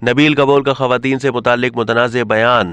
Nabeel COBOL का खवातीन से मुताल्लिक मुतनाज़ बयान,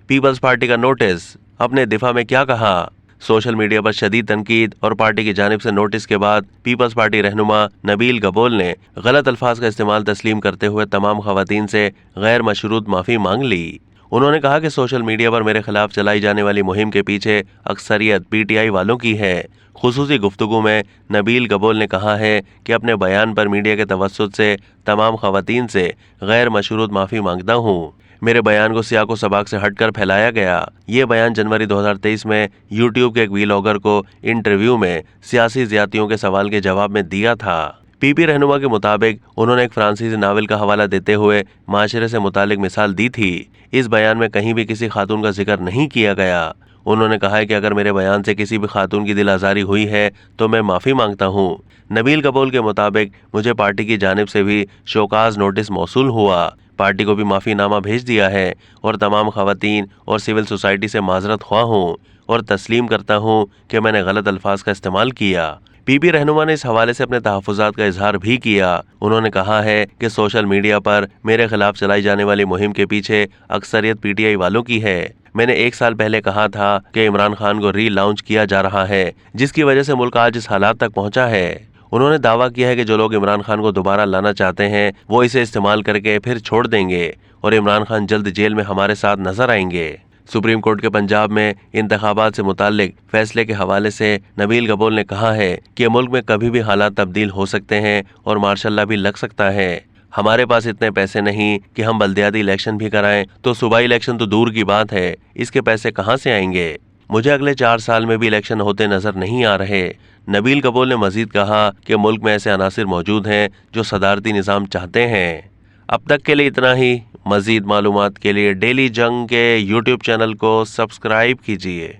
पीपल्स पार्टी का नोटिस, अपने दिफा में क्या कहा। सोशल मीडिया पर शदीद तनकीद और पार्टी की जानिब से नोटिस के बाद पीपल्स पार्टी रहनुमा नबील कबोल ने गलत अल्फाज का इस्तेमाल तस्लीम करते हुए तमाम खवातीन से गैर मशरूत माफ़ी मांग ली। उन्होंने कहा कि सोशल मीडिया पर मेरे खिलाफ चलाई जाने वाली मुहिम के पीछे अक्सरियत PTI वालों की है। खुसूसी गुफ्तगू में नबील कबोल ने कहा है कि अपने बयान पर मीडिया के तवस्सुत से तमाम खवातीन से गैर मशरूत माफ़ी मांगता हूँ। मेरे बयान को सियाक व सबाक से हटकर फैलाया गया। ये बयान जनवरी 2023 में यूट्यूब के एक व्लॉगर को इंटरव्यू में सियासी ज़्यादतियों के सवाल के जवाब में दिया था। PP रहनुमा के मुताबिक उन्होंने एक फ्रांसीसी नावल का हवाला देते हुए माशरे से मुतालिक मिसाल दी थी। इस बयान में कहीं भी किसी खातून का जिक्र नहीं किया गया। उन्होंने कहा है कि अगर मेरे बयान से किसी भी खातून की दिल आज़ारी हुई है तो मैं माफ़ी मांगता हूँ। नबील कबोल के मुताबिक मुझे पार्टी की जानिब से भी शोकाज नोटिस मौसूल हुआ। पार्टी को भी माफ़ीनामा भेज दिया है और तमाम खवातीन और सिविल सोसाइटी से माजरत ख्वाह हूँ और तस्लीम करता हूँ कि मैंने गलत अल्फाज का इस्तेमाल किया। PP रहनुमा ने इस हवाले से अपने तहफ़्फ़ुज़ात का इजहार भी किया। उन्होंने कहा है कि सोशल मीडिया पर मेरे खिलाफ चलाई जाने वाली मुहिम के पीछे अक्सरियत PTI वालों की है। मैंने 1 साल पहले कहा था कि इमरान खान को री-लॉन्च किया जा रहा है, जिसकी वजह से मुल्क आज इस हालात तक पहुंचा है। उन्होंने दावा किया है कि जो लोग इमरान खान को दोबारा लाना चाहते हैं वो इसे इस्तेमाल करके फिर छोड़ देंगे और इमरान खान जल्द जेल में हमारे साथ नजर आएंगे। सुप्रीम कोर्ट के पंजाब में इंतखाबात से मुताल्लिक फैसले के हवाले से नबील कबोल ने कहा है कि मुल्क में कभी भी हालात तब्दील हो सकते हैं और मार्शल लॉ भी लग सकता है। हमारे पास इतने पैसे नहीं कि हम बल्दियाती इलेक्शन भी कराएं, तो सूबाई इलेक्शन तो दूर की बात है, इसके पैसे कहाँ से आएंगे। मुझे अगले 4 साल में भी इलेक्शन होते नजर नहीं आ रहे। नबील कबोल ने मजीद कहा कि मुल्क में ऐसे अनासिर मौजूद हैं जो सदारती निज़ाम चाहते हैं। अब तक के लिए इतना ही। मजीद मालूमात के लिए डेली जंग के YouTube चैनल को सब्सक्राइब कीजिए।